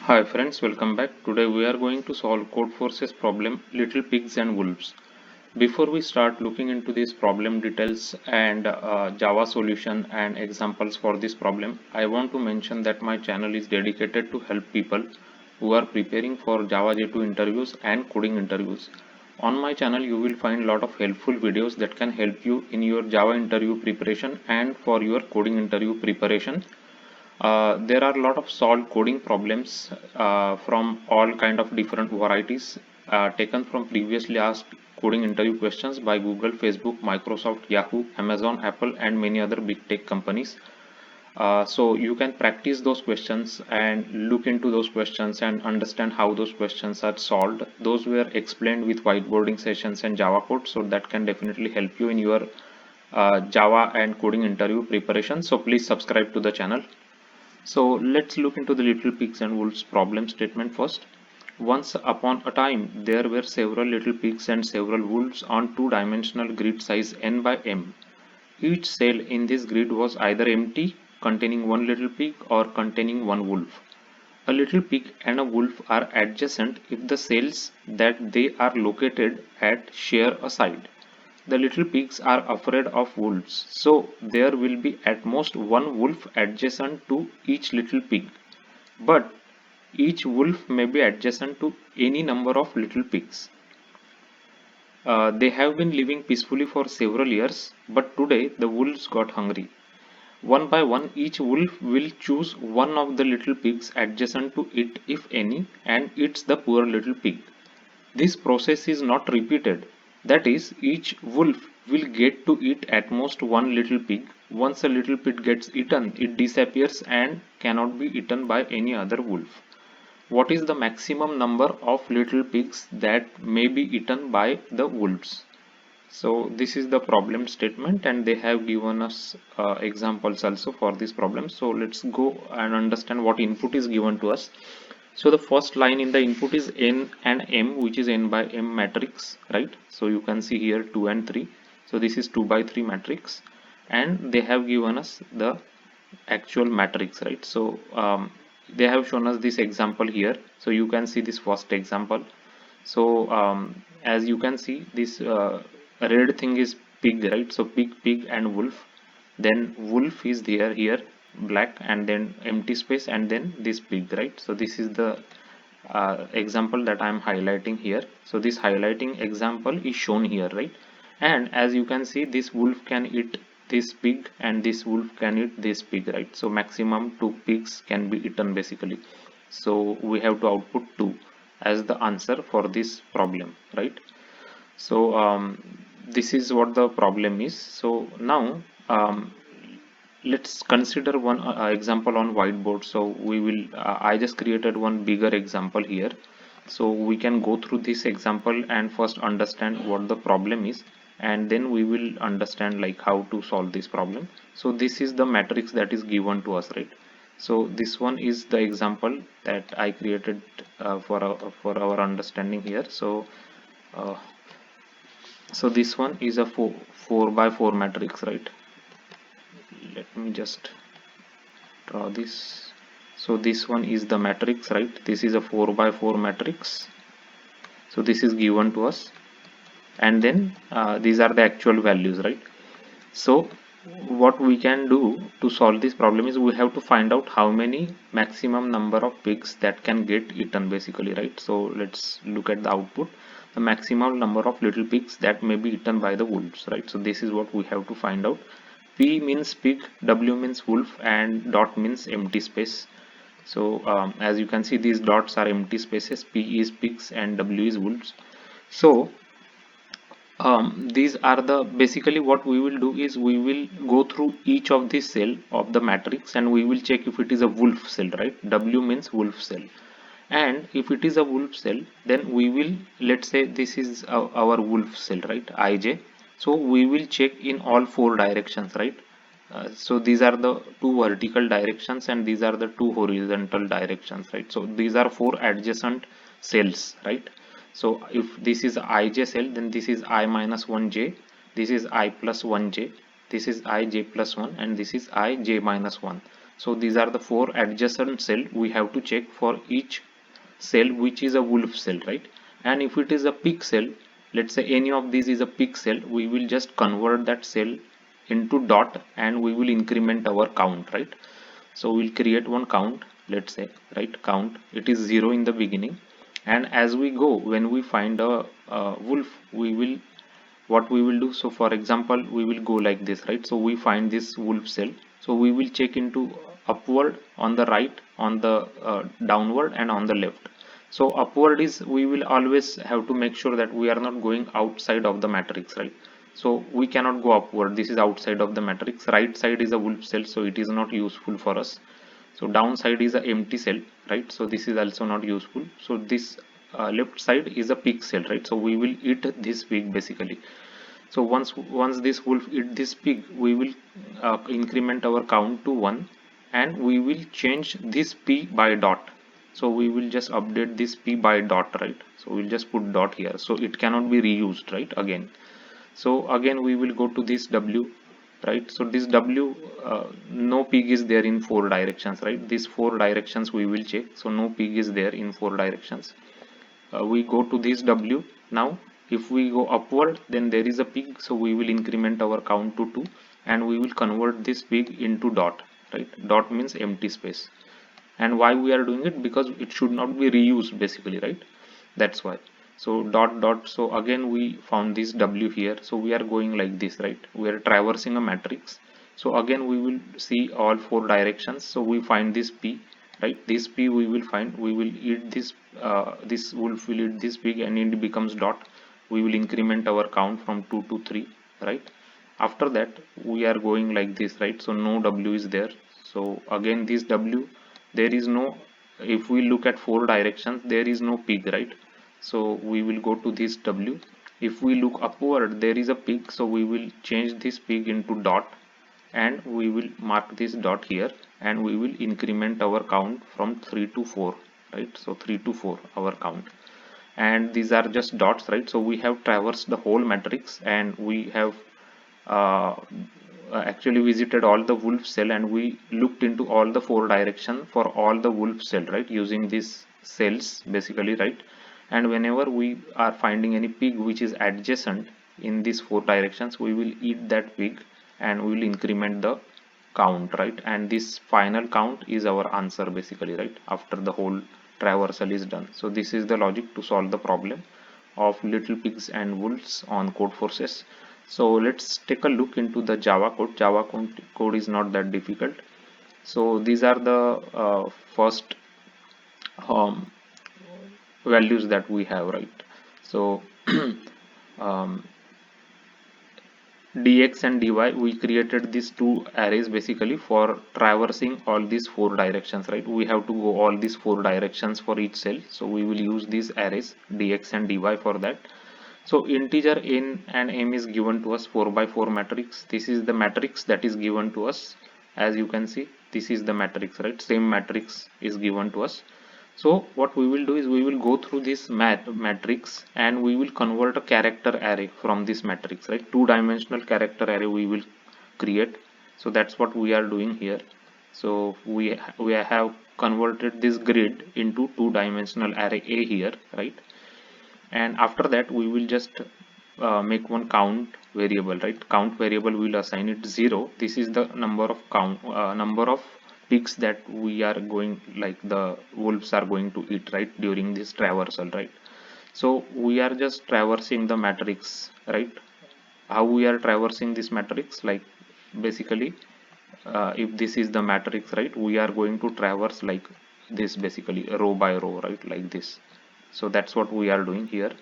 Hi friends, welcome back. Today we are going to solve Codeforce's problem Little Pigs and Wolves. Before we start looking into these problem details and Java solution and examples for this problem, I want to mention that my channel is dedicated to help people who are preparing for Java J2 interviews and coding interviews. On my channel you will find a lot of helpful videos that can help you in your Java interview preparation and for your coding interview preparation. There are a lot of solved coding problems from all kind of different varieties taken from previously asked coding interview questions by Google, Facebook, Microsoft, Yahoo, Amazon, Apple, and many other big tech companies. So you can practice those questions and look into those questions and understand how those questions are solved. Those were explained with whiteboarding sessions and Java code, so that can definitely help you in your Java and coding interview preparation. So please subscribe to the channel. So let's look into the Little Pigs and Wolves problem statement first. Once upon a time, there were several little pigs and several wolves on two-dimensional grid size n by m. Each cell in this grid was either empty, containing one little pig, or containing one wolf. A little pig and a wolf are adjacent if the cells that they are located at share a side. The little pigs are afraid of wolves, so there will be at most one wolf adjacent to each little pig. But each wolf may be adjacent to any number of little pigs. They have been living peacefully for several years, but today the wolves got hungry. One by one, each wolf will choose one of the little pigs adjacent to it, if any, and eats the poor little pig. This process is not repeated. That is, each wolf will get to eat at most one little pig. Once a little pig gets eaten, it disappears and cannot be eaten by any other wolf. What is the maximum number of little pigs that may be eaten by the wolves? So this is the problem statement, and they have given us examples also for this problem. So let's go and understand what input is given to us. So the first line in the input is n and m, which is n by m matrix, right? So you can see here 2 and 3. So this is 2 by 3 matrix, and they have given us the actual matrix, right? So they have shown us this example here. So you can see this first example. So as you can see, this red thing is pig, right? So pig and wolf. Then wolf is there here, black, and then empty space, and then this pig, right? So this is the example that I am highlighting here. So this highlighting example is shown here, right? And as you can see, this wolf can eat this pig and this wolf can eat this pig, right? So maximum two pigs can be eaten basically. So we have to output 2 as the answer for this problem, right? So this is what the problem is. So now let's consider one example on whiteboard. So we will I just created one bigger example here, so we can go through this example and first understand what the problem is, and then we will understand like how to solve this problem. So this is the matrix that is given to us, right? So this one is the example that I created for our understanding here. So uh, so this one is a 4 by 4 matrix, right? Let me just draw this. So this one is the matrix, right? This is a 4 by 4 matrix. So this is given to us, and then these are the actual values, right? So what we can do to solve this problem is we have to find out how many maximum number of pigs that can get eaten basically, right? So let's look at the output. The maximum number of little pigs that may be eaten by the wolves, right? So this is what we have to find out. P means pig, W means wolf, and dot means empty space. So as you can see, these dots are empty spaces. P is pigs and W is wolves. So these are the basically what we will do is we will go through each of this cell of the matrix and we will check if it is a wolf cell, right? W means wolf cell, and if it is a wolf cell, then we will, let's say this is our wolf cell, right? IJ. So we will check in all four directions, right? So these are the two vertical directions and these are the two horizontal directions, right? So these are four adjacent cells, right? So if this is ij cell, then this is I minus 1j, this is I plus 1j, this is ij plus 1, and this is ij minus 1. So these are the 4 adjacent cell we have to check for each cell which is a wolf cell, right? And if it is a pig cell, let's say any of these is a pig cell, we will just convert that cell into dot and we will increment our count, right? So we'll create one count, let's say, right, count, it is 0 in the beginning, and as we go, when we find a wolf, we will, what we will do, so for example we will go like this, right? So we find this wolf cell, so we will check into upward, on the right, on the downward, and on the left. So upward is, we will always have to make sure that we are not going outside of the matrix, right? So we cannot go upward, this is outside of the matrix. Right side is a wolf cell, so it is not useful for us. So downside is a empty cell, right? So this is also not useful. So this left side is a pig cell, right? So we will eat this pig basically. So once this wolf eat this pig, we will increment our count to 1, and we will change this p by dot. So we will just update this p by dot, right? So we'll just put dot here, so it cannot be reused, right, again. So again we will go to this w, right? So this w, no pig is there in 4 directions, right? These 4 directions we will check, so no pig is there in 4 directions. We go to this w. Now if we go upward, then there is a pig, so we will increment our count to 2, and we will convert this pig into dot, right? Dot means empty space. And why we are doing it? Because it should not be reused basically, right? That's why. So dot dot, so again we found this w here, so we are going like this, right? We are traversing a matrix. So again we will see all 4 directions, so we find this p, right? This p we will find, we will eat this, this wolf will eat this pig, and it becomes dot. We will increment our count from 2 to 3, right? After that we are going like this, right? So no w is there. So again this w, there is no, if we look at 4 directions, there is no pig, right? So we will go to this w. If we look upward, there is a pig, so we will change this pig into dot, and we will mark this dot here, and we will increment our count from 3 to 4, right? So 3 to 4 our count, and these are just dots, right? So we have traversed the whole matrix, and we have uh, actually visited all the wolf cell, and we looked into all the 4 direction for all the wolf cell, right, using these cells basically, right? And whenever we are finding any pig which is adjacent in these 4 directions, we will eat that pig, and we will increment the count, right? And this final count is our answer basically, right, after the whole traversal is done. So this is the logic to solve the problem of little pigs and wolves on Codeforces. So let's take a look into the Java code. Java code is not that difficult. So these are the first um, values that we have, right? So um, dx and dy, we created these 2 arrays basically for traversing all these 4 directions, right? We have to go all these 4 directions for each cell, so we will use these arrays dx and dy for that. So integer n and m is given to us 4 by 4 matrix. This is the matrix that is given to us. As you can see, this is the matrix, right? Same matrix is given to us. So what we will do is, we will go through this matrix, and we will convert a character array from this matrix, right? 2-dimensional character array we will create. So that's what we are doing here. So we have converted this grid into 2-dimensional array A here, right? And after that we will just make one count variable, right? Count variable, will assign it 0. This is the number of number of pigs that we are going, like the wolves are going to eat, right, during this traversal, right? So we are just traversing the matrix, right? How we are traversing this matrix, like basically if this is the matrix, right, we are going to traverse like this basically, row by row, right, like this. So that's what we are doing here.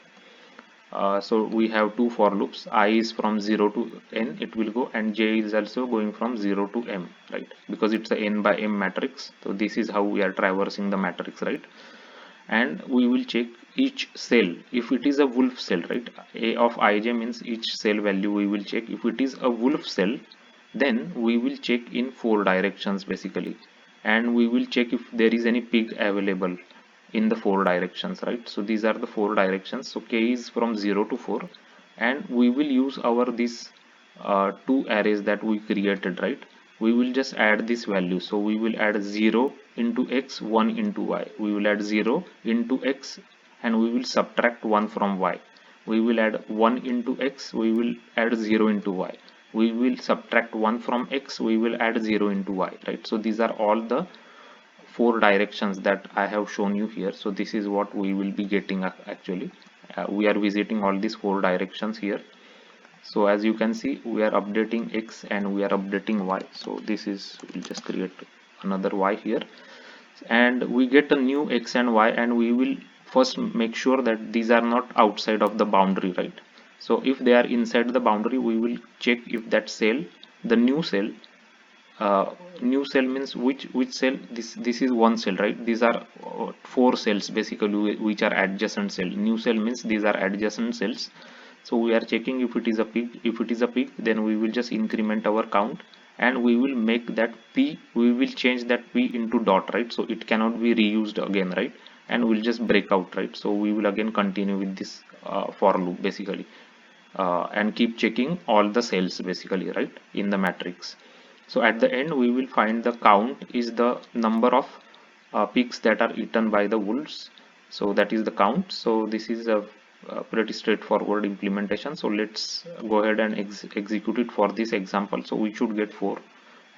So we have 2 for loops. I is from 0 to n, it will go, and j is also going from 0 to m, right, because it's a n by m matrix. So this is how we are traversing the matrix, right? And we will check each cell. If it is a wolf cell, right, a of ij means each cell value we will check. If it is a wolf cell, then we will check in 4 directions basically, and we will check if there is any pig available in the 4 directions, right? So these are the 4 directions. So k is from 0 to 4, and we will use our this 2 arrays that we created, right? we will just add this value. So we will add 0 into x, 1 into y. We will add 0 into x and we will subtract 1 from y. We will add 1 into x, we will add 0 into y. We will subtract 1 from x, we will add 0 into y, right? So these are all the 4 directions that I have shown you here. So this is what we will be getting actually. We are visiting all these 4 directions here. So as you can see, we are updating x and we are updating y. So this is, we'll just create another y here, and we get a new x and y, and we will first make sure that these are not outside of the boundary, right? So if they are inside the boundary, we will check if that cell, the new cell means which cell, this is one cell, right? These are 4 cells basically which are adjacent cell. New cell means these are adjacent cells. So we are checking if it is a pig. If it is a pig, then we will just increment our count and we will make that p, we will change that p into dot, right? So it cannot be reused again, right? And we'll just break out, right? So we will again continue with this for loop basically, and keep checking all the cells basically, right, in the matrix. So at the end we will find the count is the number of pigs that are eaten by the wolves. So that is the count. So this is a pretty straightforward implementation. So let's go ahead and execute it for this example. So we should get 4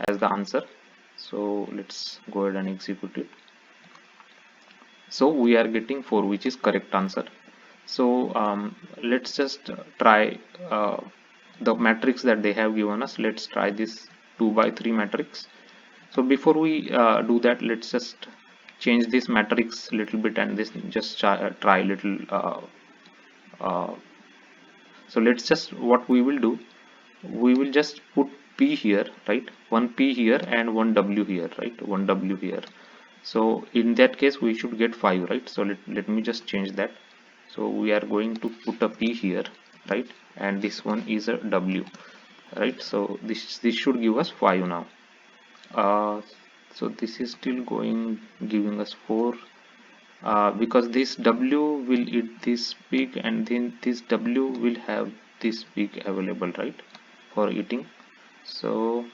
as the answer. So let's go ahead and execute it. So we are getting 4, which is correct answer. So let's just try the matrix that they have given us. Let's try this 2 by 3 matrix. So before we do that, let's just change this matrix a little bit and this just try a little. So let's just, what we will do, we will just put p here, right? One p here and one w here, right? One w here. So in that case we should get 5, right? So let me just change that. So we are going to put a p here, right? And this one is a w, right? So this should give us 5 now. So this is still giving us 4, because this w will eat this pig and then this w will have this pig available, right, for eating. So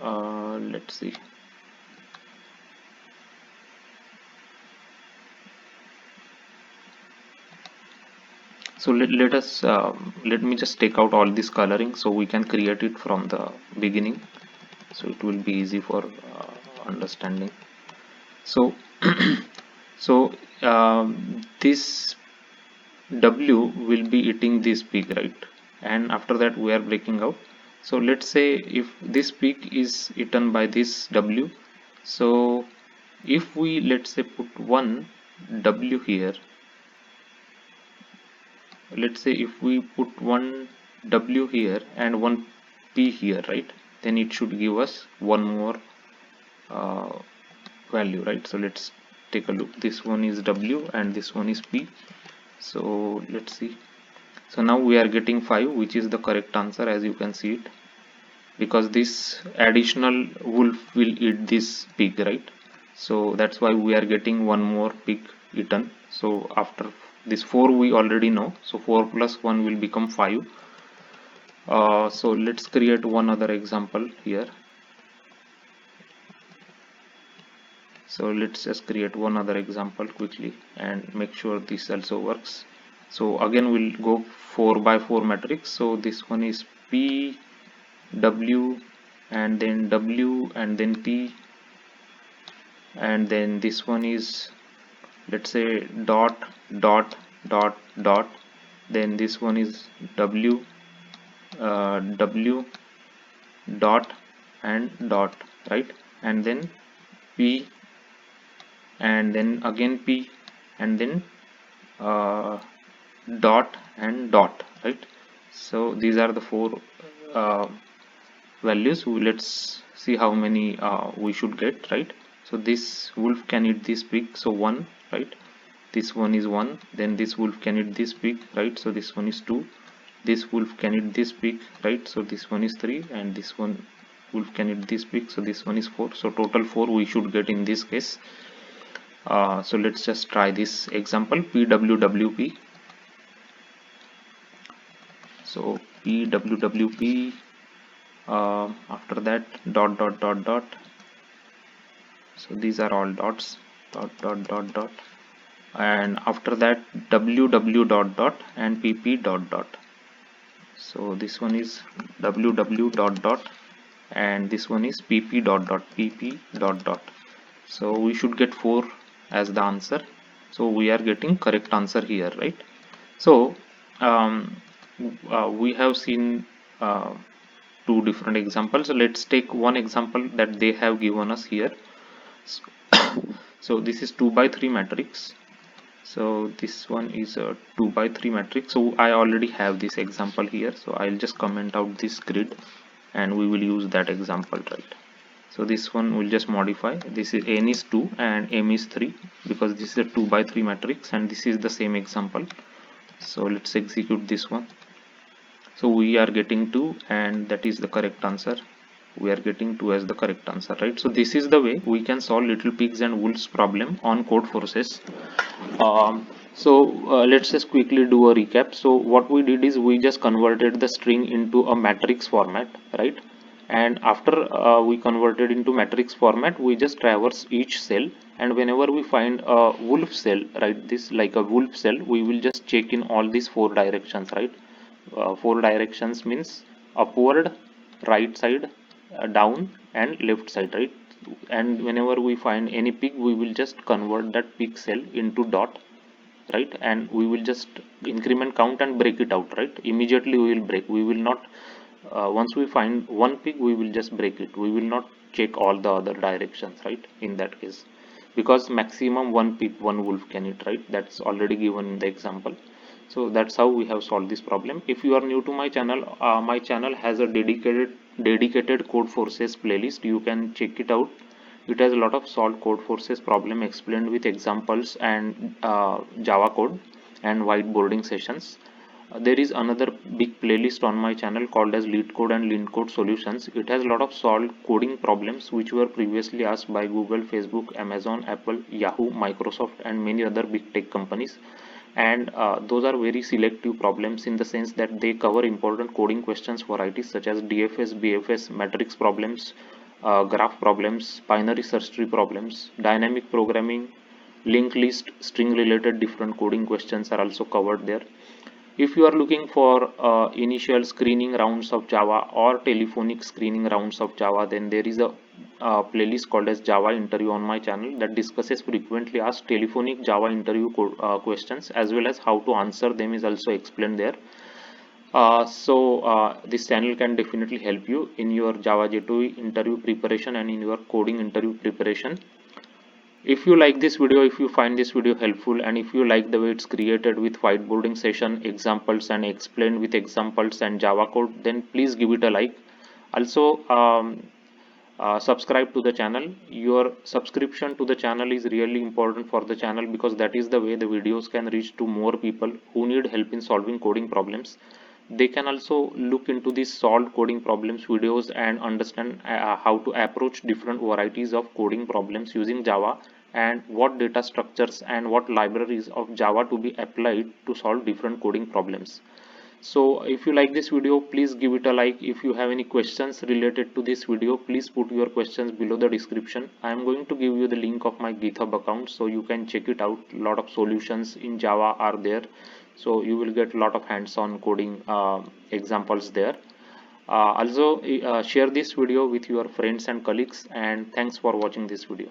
let's see. So let us let me just take out all this coloring so we can create it from the beginning, so it will be easy for understanding. So so this w will be eating this pig, right? And after that we are breaking out. So let's say if this pig is eaten by this w, so if we, let's say, put one w here, let's say if we put one w here and one p here, right, then it should give us one more value, right? So let's take a look. This one is w and this one is p. So let's see. So now we are getting 5, which is the correct answer, as you can see it, because this additional wolf will eat this pig, right? So that's why we are getting one more pig eaten. So after this 4 we already know, so 4 plus 1 will become 5. So let's create one other example here. So let's just create one other example quickly and make sure this also works. So again we'll go 4 by 4 matrix. So this one is p, w, and then w, and then p, and then this one is, let's say, dot dot dot dot, then this one is w, w dot and dot, right? And then p, and then again p, and then dot and dot, right? So these are the 4 values. Let's see how many we should get, right? So this wolf can eat this pig, so 1, right? This one is 1. Then this wolf can eat this pig, right? So this one is 2. This wolf can eat this pig, right? So this one is 3, and this one wolf can eat this pig, so this one is 4. So total 4 we should get in this case. So let's just try this example, pwwp. So pwwp, After that dot dot dot dot, so these are all dots, dot dot dot dot, and after that ww dot dot and pp dot dot. So this one is ww dot dot and this one is pp dot dot, pp dot dot. So we should get 4 as the answer. So we are getting correct answer here, right? So we have seen two different examples. So let's take one example that they have given us here. So this is 2 by 3 matrix. So this one is a 2 by 3 matrix. So I already have this example here, so I'll just comment out this grid and we will use that example, right? So this one will just modify. This is n is 2 and m is 3 because this is a 2 by 3 matrix and this is the same example. So let's execute this one. So we are getting 2 and that is the correct answer. We are getting 2 as the correct answer, right? So this is the way we can solve Little Pigs and Wolves problem on Codeforces. Let's just quickly do a recap. So what we did is we just converted the string into a matrix format, right? And after we converted into matrix format, we just traverse each cell, and whenever we find a wolf cell, right, this like a wolf cell, we will just check in all these 4 directions, right? 4 directions means upward, right side, down and left side, right? And whenever we find any pig, we will just convert that pig cell into dot, right? And we will just increment count and break it out, right? Immediately we will break. We will not once we find one pig, we will just break it. We will not check all the other directions, right? In that case, because maximum one pig one wolf can eat, right? That's already given in the example. So that's how we have solved this problem. If you are new to my channel has a dedicated Codeforces playlist. You can check it out. It has a lot of solved Codeforces problem explained with examples and Java code and whiteboarding sessions. There is another big playlist on my channel called as LeetCode and LeanCode Solutions. It has a lot of solved coding problems which were previously asked by Google, Facebook, Amazon, Apple, Yahoo, Microsoft and many other big tech companies. And those are very selective problems in the sense that they cover important coding questions varieties such as DFS, BFS, matrix problems, graph problems, binary search tree problems, dynamic programming, linked list, string related different coding questions are also covered there. If you are looking for initial screening rounds of Java or telephonic screening rounds of Java, then there is a playlist called as Java interview on my channel that discusses frequently asked telephonic Java interview questions, as well as how to answer them is also explained there. This channel can definitely help you in your Java J2E interview preparation and in your coding interview preparation. If you like this video, if you find this video helpful, and if you like the way it's created with whiteboarding session, examples and explained with examples and Java code, then please give it a like. Also, subscribe to the channel. Your subscription to the channel is really important for the channel because that is the way the videos can reach to more people who need help in solving coding problems. They can also look into these solved coding problems videos and understand how to approach different varieties of coding problems using Java and what data structures and what libraries of Java to be applied to solve different coding problems. So if you like this video, please give it a like. If you have any questions related to this video, please put your questions below the description. I am going to give you the link of my GitHub account so you can check it out. A lot of solutions in Java are there, so you will get a lot of hands-on coding examples there. Also share this video with your friends and colleagues, and thanks for watching this video.